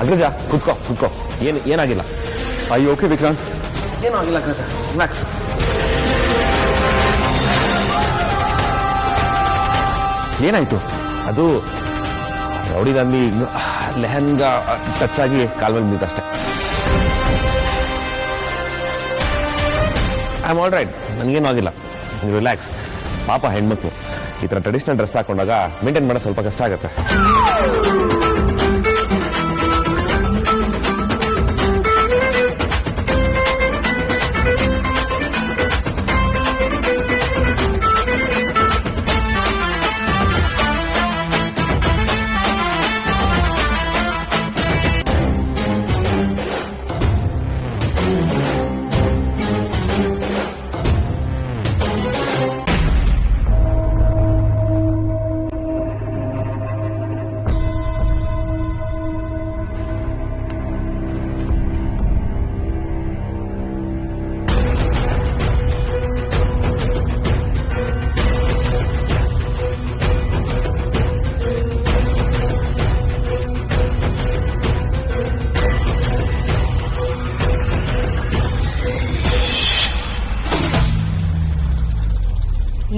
ಅಗ್ರಜ ಕುತ್ಕೋ ಕುತ್ಕೋ. ಏನಾಗಿಲ್ಲ? ಅಯ್ಯೋ ಓಕೆ ವಿಕ್ರಾಂತ್, ಏನೂ ಆಗಿಲ್ಲ ಅಗ್ರಜ, ರಿಲ್ಯಾಕ್ಸ್. ಏನಾಯ್ತು? ಅದು ರೌಡಿಗಮ್ಮಿ ಲೆಹಂಗಾ ಟಚ್ ಆಗಿ ಕಾಲ್ ಮೇಲೆ ಬಿದ್ದಷ್ಟೆ. ಐ ಆಮ್ ಆಲ್ ರೈಟ್, ನನಗೇನು ಆಗಿಲ್ಲ, ರಿಲ್ಯಾಕ್ಸ್. ಪಾಪ ಹೆಣ್ಮಕ್ಳು ಈ ಥರ ಟ್ರೆಡಿಷನಲ್ ಡ್ರೆಸ್ ಹಾಕೊಂಡಾಗ ಮೇಂಟೈನ್ ಮಾಡೋದು ಸ್ವಲ್ಪ ಕಷ್ಟ ಆಗುತ್ತೆ.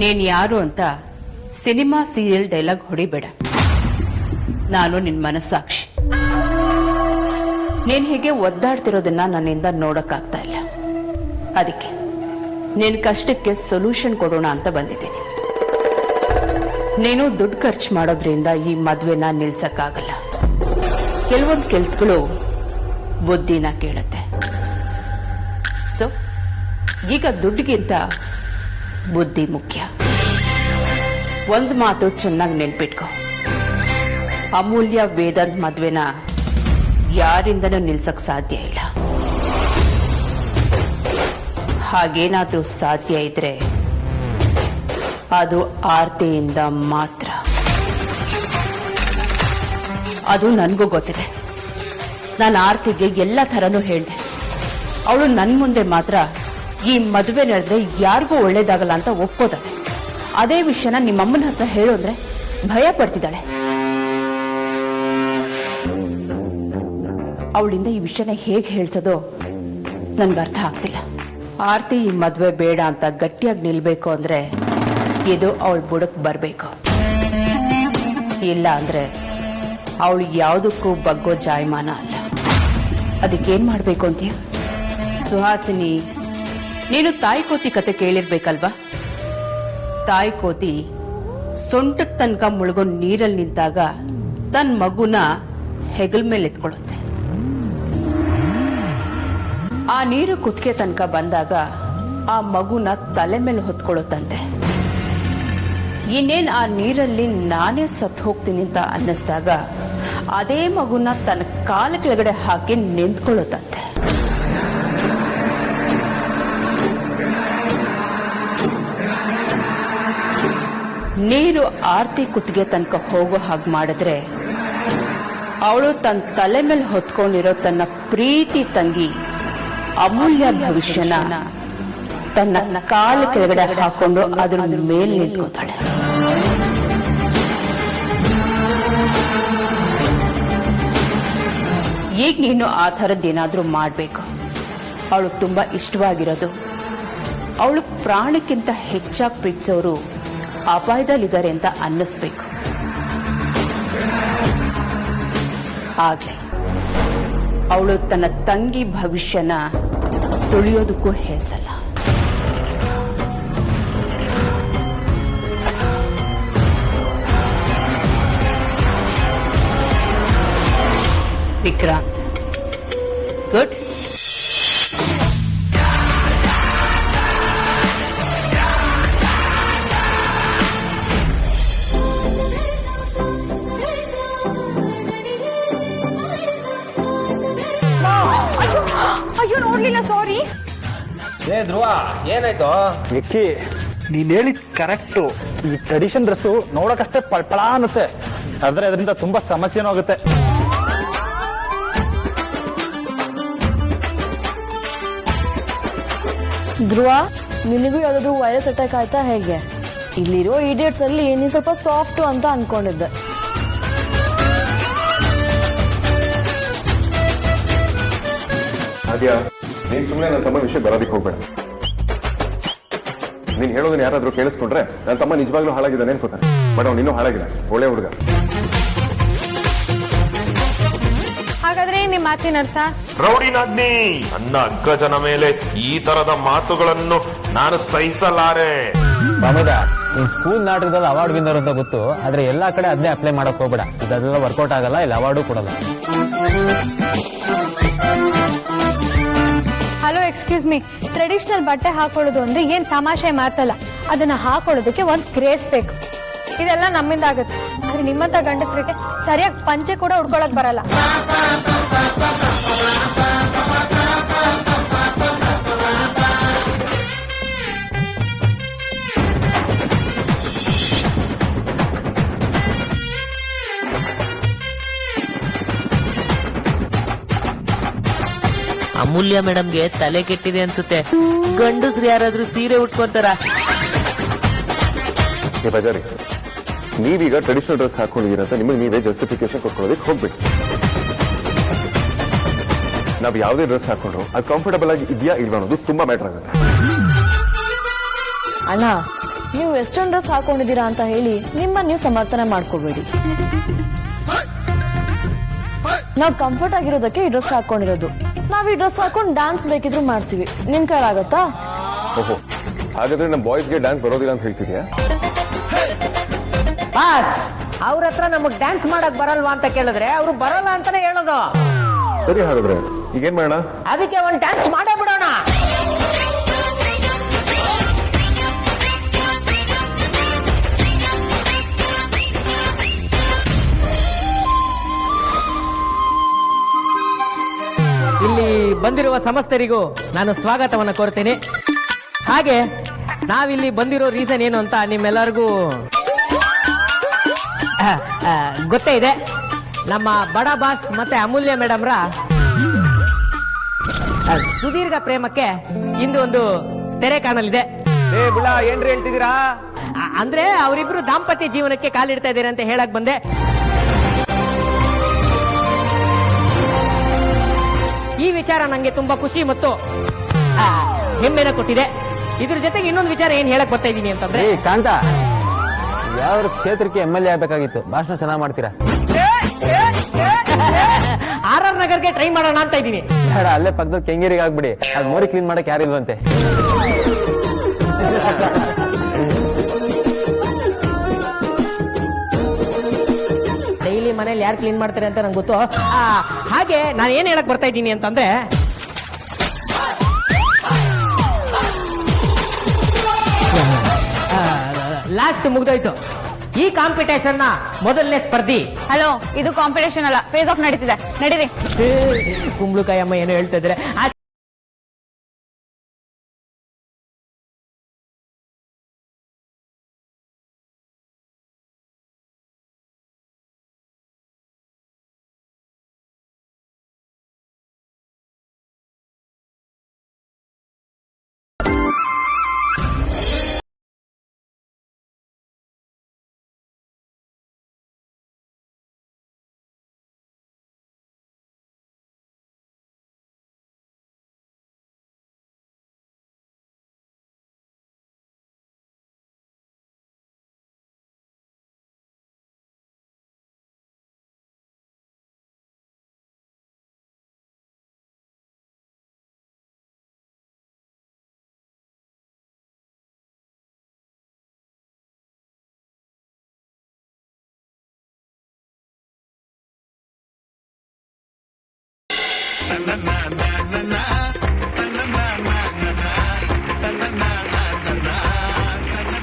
ನೀನ್ ಯಾರು ಅಂತ ಸಿನಿಮಾ ಸೀರಿಯಲ್ ಡೈಲಾಗ್ ಹೊಡಿಬೇಡ. ನಾನು ನಿನ್ ಮನಸ್ಸಾಕ್ಷಿ. ನೀನ್ ಹೀಗೆ ಒದ್ದಾಡ್ತಿರೋದನ್ನ ನನ್ನಿಂದ ನೋಡಕ್ಕಾಗ್ತಾ ಇಲ್ಲ. ಅದಕ್ಕೆ ನಿನ್ ಕಷ್ಟಕ್ಕೆ ಸೊಲ್ಯೂಷನ್ ಕೊಡೋಣ ಅಂತ ಬಂದಿದ್ದೀನಿ. ನೀನು ದುಡ್ಡು ಖರ್ಚು ಮಾಡೋದ್ರಿಂದ ಈ ಮದ್ವೆನ ನಿಲ್ಸಕ್ಕಾಗಲ್ಲ. ಕೆಲವೊಂದು ಕೆಲ್ಸಗಳು ಬುದ್ಧಿನ ಕೇಳುತ್ತೆ. ಸೊ ಈಗ ದುಡ್ಡಿಗಿಂತ ಬುದ್ಧಿ ಮುಖ್ಯ. ಒಂದು ಮಾತು ಚೆನ್ನಾಗಿ ನೆನ್ಪಿಟ್ಕೋ, ಅಮೂಲ್ಯ ವೇದಾಂತ್ ಮದ್ವೆನ ಯಾರಿಂದನೂ ನಿಲ್ಸಕ್ ಸಾಧ್ಯ ಇಲ್ಲ. ಹಾಗೇನಾದ್ರೂ ಸಾಧ್ಯ ಇದ್ರೆ ಅದು ಆರ್ತಿಯಿಂದ ಮಾತ್ರ. ಅದು ನನಗೂ ಗೊತ್ತಿದೆ. ನಾನು ಆರ್ತಿಗೆ ಎಲ್ಲ ಥರನೂ ಹೇಳ್ದೆ. ಅವಳು ನನ್ ಮುಂದೆ ಮಾತ್ರ ಈ ಮದುವೆ ನಡೆದ್ರೆ ಯಾರಿಗೂ ಒಳ್ಳೇದಾಗಲ್ಲ ಅಂತ ಒಪ್ಕೋತಾಳೆ. ಅದೇ ವಿಷಯನ ನಿಮ್ಮಮ್ಮನ ಹತ್ರ ಹೇಳೋದ್ರೆ ಭಯ ಪಡ್ತಿದ್ದಾಳೆ. ಅವಳಿಂದ ಈ ವಿಷಯನ ಹೇಗೆ ಹೇಳ್ಸೋದೋ ನನ್ಗೆ ಅರ್ಥ ಆಗ್ತಿಲ್ಲ. ಆರ್ತಿ ಈ ಮದುವೆ ಬೇಡ ಅಂತ ಗಟ್ಟಿಯಾಗಿ ನಿಲ್ಬೇಕು ಅಂದ್ರೆ ಇದು ಅವಳ ಬುಡಕ್ ಬರ್ಬೇಕು. ಇಲ್ಲ ಅಂದ್ರೆ ಅವಳು ಯಾವುದಕ್ಕೂ ಬಗ್ಗೋ ಜಾಯಮಾನ ಅಲ್ಲ. ಅದಕ್ಕೇನ್ ಮಾಡ್ಬೇಕು ಅಂತೀಯ? ಸುಹಾಸಿನಿ, ನೀನು ತಾಯಿ ಕೋತಿ ಕತೆ ಕೇಳಿರ್ಬೇಕಲ್ವಾ? ತಾಯಿ ಕೋತಿ ಸೊಂಟಕ್ ತನಕ ಮುಳುಗೋ ನೀರಲ್ಲಿ ನಿಂತಾಗ ತನ್ನ ಮಗುನ ಹೆಗಲ್ ಮೇಲೆ ಎತ್ಕೊಳ್ಳುತ್ತೆ. ಆ ನೀರು ಕುತ್ತಿಗೆ ತನಕ ಬಂದಾಗ ಆ ಮಗುನ ತಲೆ ಮೇಲೆ ಹೊತ್ಕೊಳ್ಳುತ್ತಂತೆ. ಇನ್ನೇನ್ ಆ ನೀರಲ್ಲಿ ನಾನೇ ಸತ್ತು ಹೋಗ್ತೀನಿ ಅಂತ ಅನ್ನಿಸ್ದಾಗ ಅದೇ ಮಗುನ ತನ್ನ ಕಾಲ ಕೆಳಗಡೆ ಹಾಕಿ ನಿಂತ್ಕೊಳ್ಳುತ್ತಂತೆ. ನೀರು ಆರ್ತಿ ಕುತ್ತಿಗೆ ತನಕ ಹೋಗೋ ಹಾಗೆ ಮಾಡಿದ್ರೆ ಅವಳು ತನ್ನ ತಲೆ ಮೇಲೆ ಹೊತ್ಕೊಂಡಿರೋ ತನ್ನ ಪ್ರೀತಿ ತಂಗಿ ಅಮೂಲ್ಯ ಭವಿಷ್ಯನ ತನ್ನ ಕಾಲ ಕೆಳಗಡೆ ಹಾಕೊಂಡು ಅದ್ರ ಮೇಲೆ ನಿಂತ್ಕೋತಾಳೆ. ಈಗ ನೀನು ಆ ಥರದ್ದೇನಾದ್ರೂ ಮಾಡಬೇಕು. ಅವಳು ತುಂಬಾ ಇಷ್ಟವಾಗಿರೋದು, ಅವಳು ಪ್ರಾಣಕ್ಕಿಂತ ಹೆಚ್ಚಾಗಿ ಪ್ರೀತಿಸೋರು ಅಪಾಯದಲ್ಲಿದ್ದಾರೆ ಅಂತ ಅನ್ನಿಸ್ಬೇಕು. ಆಗ್ಲೇ ಅವಳು ತನ್ನ ತಂಗಿ ಭವಿಷ್ಯನ ತುಳಿಯೋದಕ್ಕೂ ಹೆಸಲ್ಲ. ವಿಕ್ರಾಂತ್, ಗುಡ್. ಅಯ್ಯೋ ನೋಡ್ಲಿಲ್ಲ, ಸಾರಿ. ಧ್ರುವ, ಏನಾಯ್ತು? ವಿಕ್ಕಿ, ನೀನ್ ಹೇಳಿದ್ ಕರೆಕ್ಟು. ಈ ಟ್ರೆಡಿಷನ್ ಡ್ರೆಸ್ಸು ನೋಡಕಷ್ಟೇ ಪಳ ಅನ್ನುತ್ತೆ, ಆದ್ರೆ ಅದರಿಂದ ತುಂಬಾ ಸಮಸ್ಯೆನೂ ಆಗುತ್ತೆ. ಧ್ರುವ, ನಿನಗೂ ಯಾವ್ದಾದ್ರು ವೈರಸ್ ಅಟ್ಯಾಕ್ ಆಯ್ತಾ ಹೇಗೆ? ಇಲ್ಲಿರೋ ಇಡಿಯಟ್ಸ್ ಅಲ್ಲಿ ನೀನ್ ಸ್ವಲ್ಪ ಸಾಫ್ಟ್ ಅಂತ ಅನ್ಕೊಂಡಿದ್ದೆ. ಅದ್ಯಾ ನೀನ್ ಸುಮ್ಮನೆ ನನ್ನ ತಮ್ಮ ವಿಷಯ ಬರೋದಕ್ಕೆ ಹೋಗ್ಬೇಡ. ನೀನ್ ಹೇಳೋದನ್ನ ಯಾರಾದ್ರೂ ಕೇಳಿಸ್ಕೊಂಡ್ರೆ ನನ್ನ ತಮ್ಮ ನಿಜವಾಗ್ಲೂ ಹಾಳಾಗಿದ್ದಾನೆ ಅನ್ಕೋತಾರೆ. ಬಟ್ ಅವ್ನು ಇನ್ನೂ ಹಾಳಾಗಿಲ್ಲ, ಒಳ್ಳೆ ಹುಡುಗ. ಹಾಗಾದ್ರೆ ನಿಮ್ ಮಾತಿನ ಅರ್ಥ? ರೌಡಿನಾಗ್ನಿ, ನನ್ನ ಅಗ್ಗಜನ ಮೇಲೆ ಈ ತರದ ಮಾತುಗಳನ್ನು ನಾನು ಸಹಿಸಲಾರೆ. ಪ್ರಮೋದ, ನೀನ್ ಸ್ಕೂಲ್ ನಾಟಕದಲ್ಲಿ ಅವಾರ್ಡ್ ವಿನ್ನರ್ ಅಂತ ಗೊತ್ತು, ಆದ್ರೆ ಎಲ್ಲಾ ಕಡೆ ಅದನ್ನೇ ಅಪ್ಲೈ ಮಾಡಕ್ ಹೋಗ್ಬೇಡ. ಇದೆಲ್ಲ ವರ್ಕೌಟ್ ಆಗಲ್ಲ, ಇಲ್ಲಿ ಅವಾರ್ಡು ಕೊಡಲ್ಲ. Hello, excuse me. ಟ್ರೆಡಿಷನಲ್ ಬಟ್ಟೆ ಹಾಕೊಳ್ಳೋದು ಅಂದ್ರೆ ಏನ್ ತಮಾಷೆ ಮಾತಲ್ಲ. ಅದನ್ನ ಹಾಕೊಳ್ಳೋದಕ್ಕೆ ಒಂದ್ ಕ್ರೇಸ್ ಬೇಕು. ಇದೆಲ್ಲ ನಮ್ಮಿಂದ ಆಗುತ್ತೆ, ಆದ್ರೆ ನಿಮ್ಮಂತ ಗಂಡಸರಿಗೆ ಸರಿಯಾಗಿ ಪಂಚೆ ಕೂಡ ಉಡ್ಕೊಳಕ್ ಬರಲ್ಲ. ಅಮೂಲ್ಯ ಮೇಡಮ್ಗೆ ತಲೆ ಕೆಟ್ಟಿದೆ ಅನ್ಸುತ್ತೆ. ಗಂಡಸ್ರು ಯಾರಾದ್ರೂ ಸೀರೆ ಉಟ್ಕೊಂತಾರ? ಬಜಾರಿ, ನೀವೀಗ ಟ್ರೆಡಿಷನಲ್ ಡ್ರೆಸ್ ಹಾಕೊಂಡಿದ್ದೀರ ಅಂತ ನಿಮಗೆ ನೀವೇ ಜಸ್ಟಿಫಿಕೇಶನ್ ಕೊಟ್ಕೊಳ್ಳೋದಕ್ಕೆ ಹೋಗ್ಬೇಕು. ನಾವು ಯಾವುದೇ ಡ್ರೆಸ್ ಹಾಕೊಂಡ್ರು ಅದು ಕಂಫರ್ಟಬಲ್ ಆಗಿ ಇದೆಯಾ ಇಲ್ವಾ ಅನ್ನೋದು ತುಂಬಾ ಮ್ಯಾಟರ್ ಆಗುತ್ತೆ. ಅಣ್ಣ, ನೀವು ವೆಸ್ಟರ್ನ್ ಡ್ರೆಸ್ ಹಾಕೊಂಡಿದ್ದೀರಾ ಅಂತ ಹೇಳಿ ನೀವು ಸಮರ್ಥನೆ ಮಾಡ್ಕೋಬೇಡಿ. ನಾವು ಕಂಫರ್ಟ್ ಆಗಿರೋದಕ್ಕೆ ಈ ಡ್ರೆಸ್ ಹಾಕೊಂಡಿರೋದು. ನಾವ್ ಈ ಡ್ರೆಸ್ ಹಾಕೊಂಡು ಡ್ಯಾನ್ಸ್ ಬೇಕಿದ್ರು ಮಾಡ್ತೀವಿ. ನಿಮ್ ಕೈಲಾಗತ್ತಾ? ಓಹೋ, ಹಾಗಾದ್ರೆ ನಮ್ಮ ಬಾಯ್ಸ್ಗೆ ಡ್ಯಾನ್ಸ್ ಬರೋದಿಲ್ಲ ಅಂತ ಹೇಳ್ತಿದ್ಯಾ? ಬಾಸ್, ಅವ್ರ ಹತ್ರ ನಮಗ್ ಡ್ಯಾನ್ಸ್ ಮಾಡಕ್ ಬರಲ್ವಾ ಅಂತ ಕೇಳಿದ್ರೆ ಅವ್ರು ಬರಲ್ಲ ಅಂತಾನೆ ಹೇಳೋದು. ಸರಿ, ಹಾಗಾದ್ರೆ ಈಗೇನ್ ಮಾಡೋಣ? ಅದಕ್ಕೆ ಒಂದ್ ಡ್ಯಾನ್ಸ್ ಮಾಡೇ ಬಿಡೋಣ. ಇಲ್ಲಿ ಬಂದಿರುವ ಸಮಸ್ತರಿಗೂ ನಾನು ಸ್ವಾಗತವನ್ನು ಕೋರ್ತೇನೆ. ಹಾಗೆ ನಾವಿಲ್ಲಿ ಬಂದಿರೋ ರೀಸನ್ ಏನು ಅಂತ ನಿಮ್ಮೆಲ್ಲರಿಗೂ ಗೊತ್ತೇ ಇದೆ. ನಮ್ಮ ಬಡ ಬಾಸ್ ಮತ್ತೆ ಅಮೂಲ್ಯ ಮೇಡಮ್ರ ಸುದೀರ್ಘ ಪ್ರೇಮಕ್ಕೆ ಇಂದು ಒಂದು ತೆರೆ ಕಾಣಲಿದೆ. ಏನ್ರಿ ಹೇಳ್ತಿದ್ದೀರಾ? ಅಂದ್ರೆ ಅವರಿಬ್ರು ದಾಂಪತ್ಯ ಜೀವನಕ್ಕೆ ಕಾಲಿಡ್ತಾ ಇದ್ದಾರೆ ಅಂತ ಹೇಳಕ್ ಬಂದೆ. ಈ ವಿಚಾರ ನಂಗೆ ತುಂಬಾ ಖುಷಿ ಮತ್ತು ಹೆಮ್ಮೆನ ಕೊಟ್ಟಿದೆ. ಇದ್ರ ಜೊತೆಗೆ ಇನ್ನೊಂದು ವಿಚಾರ ಏನ್ ಹೇಳಕ್ ಬರ್ತಾ ಇದೀನಿ ಅಂತಂದ್ರೆ, ಕಾಂತ, ಯಾವ ಕ್ಷೇತ್ರಕ್ಕೆ MLA ಆಗ್ಬೇಕಾಗಿತ್ತು? ಭಾಷಣ ಚೆನ್ನಾಗಿ ಮಾಡ್ತೀರಾ. RR ನಗರ್ಗೆ ಟ್ರೈ ಮಾಡೋಣ ಅಂತ ಇದೀನಿ. ಬೇಡ, ಅಲ್ಲೇ ಪಕ್ಕದ ಕೆಂಗೇರಿಗೆ ಆಗ್ಬಿಡಿ. ಅದು ಮೋರಿ ಕ್ಲೀನ್ ಮಾಡಕ್ ಯಾರಿಲ್ವಂತೆ. ಡೈಲಿ ಮನೇಲಿ ಯಾರು ಕ್ಲೀನ್ ಮಾಡ್ತಾರೆ ಅಂತ ನಂಗೆ ಗೊತ್ತು. ಹಾಗೆ ನಾನು ಏನ್ ಹೇಳಕ್ ಬರ್ತಾ ಇದ್ದೀನಿ ಅಂತಂದ್ರೆ, ಲಾಸ್ಟ್ ಮುಗ್ದೋಯ್ತು. ಈ ಕಾಂಪಿಟೇಷನ್ ನ ಮೊದಲನೇ ಸ್ಪರ್ಧಿ. ಹಲೋ, ಇದು ಕಾಂಪಿಟೇಷನ್ ಅಲ್ಲ, ಫೇಸ್ ಆಫ್ ನಡೀತಿದೆ. ನಡೀರಿ. ಕುಂಬಳಕಾಯಿ ಅಮ್ಮ ಏನೋ ಹೇಳ್ತಾ ಇದ್ರೆ.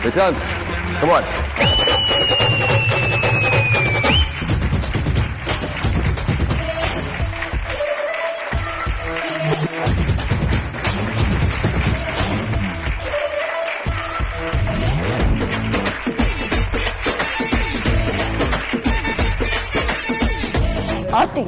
Vikrant, come on. ಆರ್ತಿ,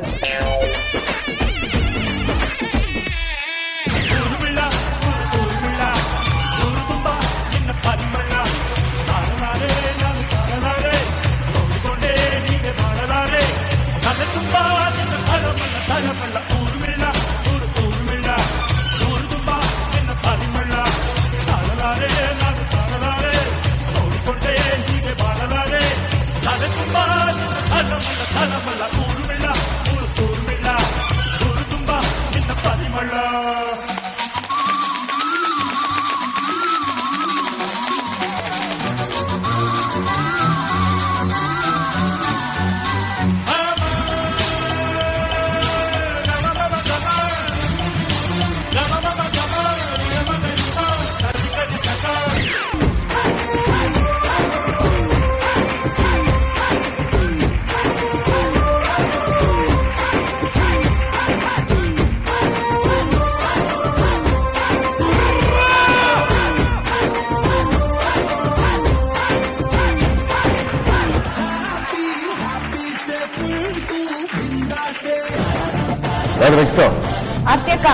ಯಾರು ನೆಕ್ಸ್ಟ್? ಅತ್ಯಕ್ಕ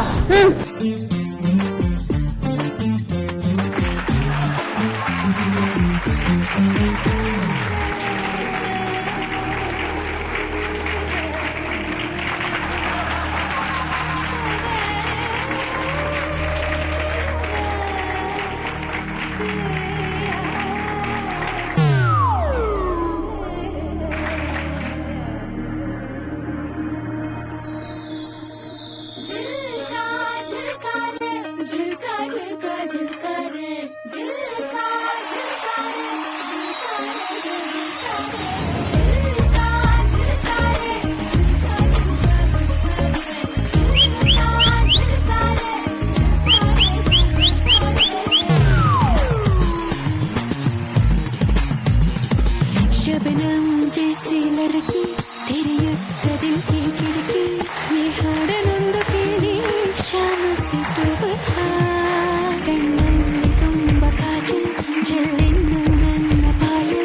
शबनम जैसी लड़की तेरे युक्त दिल की खिड़की ये हाडनೊಂದು ಕೇಳಿ शाम से सुबह कಣ್ಣಲ್ಲಿ ತುಂಬ ಕಾಜು ಜಲ್ಲೆನ್ನು ನನ್ನ ಪಾಯು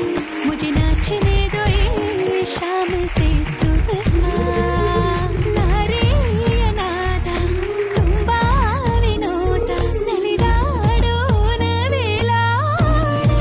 मुझे नाचने दो ये शाम से सुबह ನಾರಿಯ ನಾದ ತುಂಬಾ ವಿನೋದ ನಲಿದಾಡೋ ನವಿಲಾಡೆ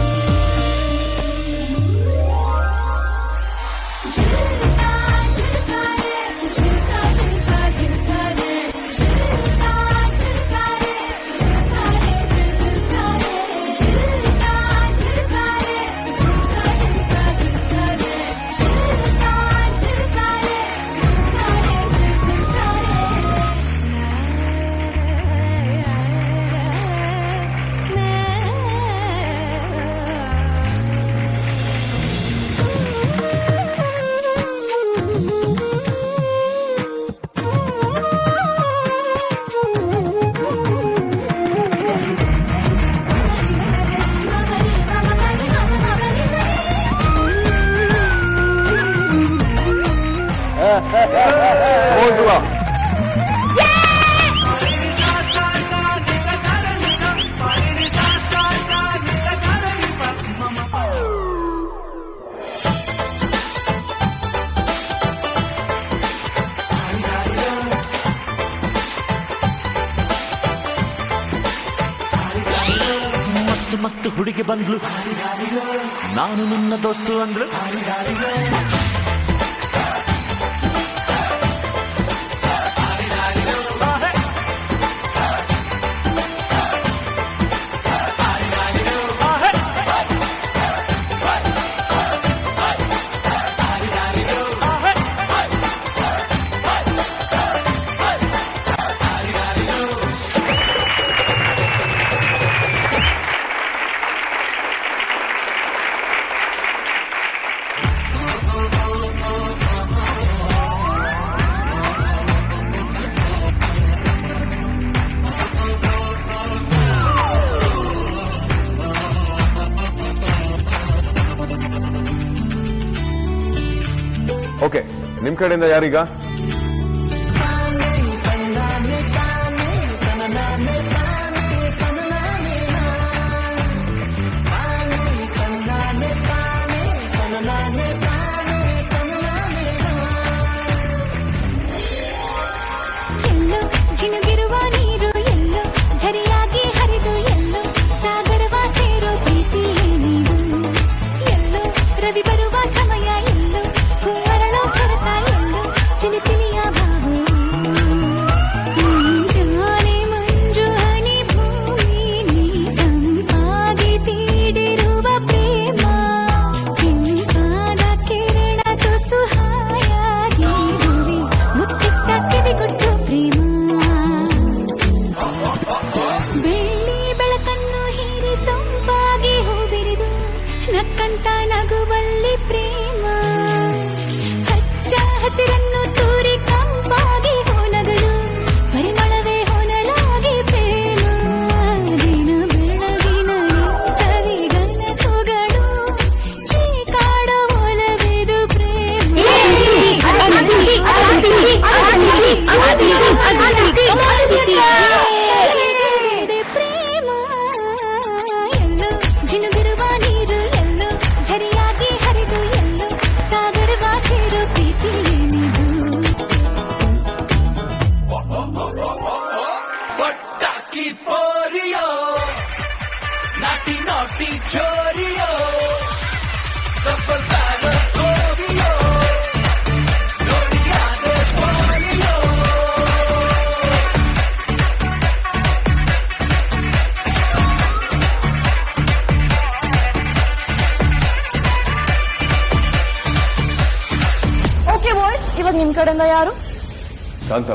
ಮಸ್ತ್ ಮಸ್ತ್ ಹುಡುಗಿ ಬಂದ್ಲು, ನಾನು ನಿನ್ನ ದೋಸ್ತು ಅಂದ್ಲು. ಓಕೆ, ನಿಮ್ ಕಡೆಯಿಂದ ಯಾರೀಗ? ಎಲ್ಲೋ ಜಿನುಗಿರುವ ನೀರು ಎಲ್ಲೋ ಝರಿಯಾಗಿ ಹರಿದು ಎಲ್ಲೋ ಸಾಗರವ ಸೇರೋ ಪ್ರೀತಿ ಏನಿದು ಎಲ್ಲೋ ರವಿ ಬರುವ ಸಮಯ ಎಲ್ಲೋ ಹೂವರಳೋ ಸರಸ ಎಲ್ಲೋ ಚಿಲಿಪಿಲಿಯ ಭಾವು ಮುಂಜಾನೆ ಮಂಜು ಹನಿ ಭೂಮಿ ನೀ ತಂಪಾಗಿ ತೀಡಿರುವ ಪ್ರೇಮ ಕೆಂಪಾದ ಕಿರಣ ತುಸು ಹಾಯಾಗಿರುವೆ ಮುತ್ತಿಟ್ಟ ಕಿವಿಗೊಟ್ಟು ಪ್ರೇಮ ಬೆಳ್ಳಿ ಬೆಳಕನ್ನು ಹೀರಿ ಸೊಂಪಾಗಿ ಹೂಬಿರಿದು ನಕ್ಕಂತ ನಗುವಲ್ಲಿ ಪ್ರೇಮ ಹಚ್ಚ ಹಸಿರನ್ನು ತೂರಿ ಕಂಪಾಗಿ ಹೊನಗಳು ಪರಿಮಳವೇ ಹೊನಲಾಗಿ ಪ್ರೇಮ ದಿನ ಬೆಳಗಿನ ಸವಿಗನ ಸೊಗಡು ಚೀಕಾಡೋ ಒಲವೆದು ಪ್ರೇಮ ಪ್ರೇಮ ಎಲ್ಲೋ ಜಿನುಗಿರುವ ನೀರು ಎಲ್ಲೋ ಝರಿಯಾಗಿ ಹರಿದು ಎಲ್ಲೋ ಸಾಗರವ ಸೇರೋ ಪ್ರೀತಿ ಏನಿದು ಇವಾಗ ನಿಮ್ ಕಡೆಯಿಂದ ಯಾರು? ಶಾಂತ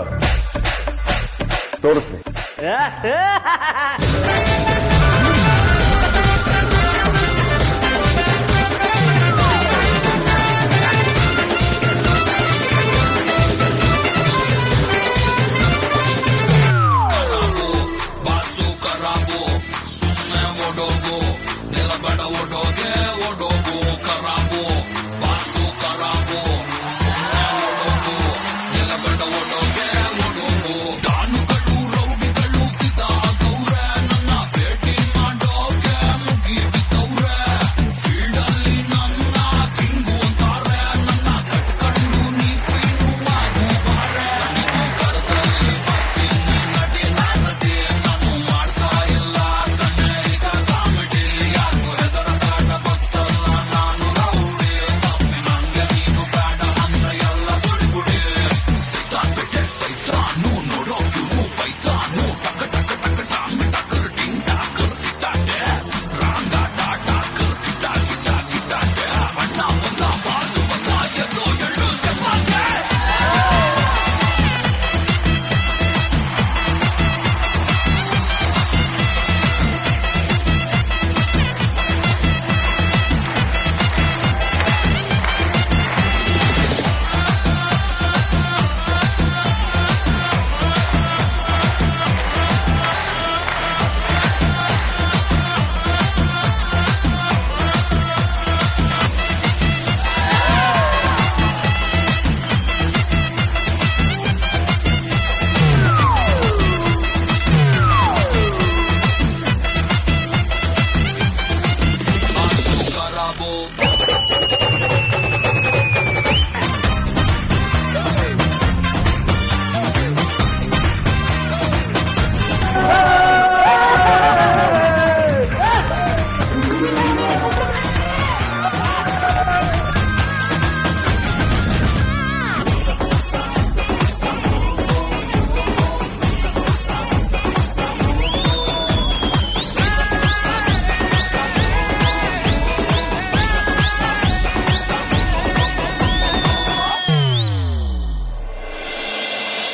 ತೋರಿಸ್ತೀನಿ.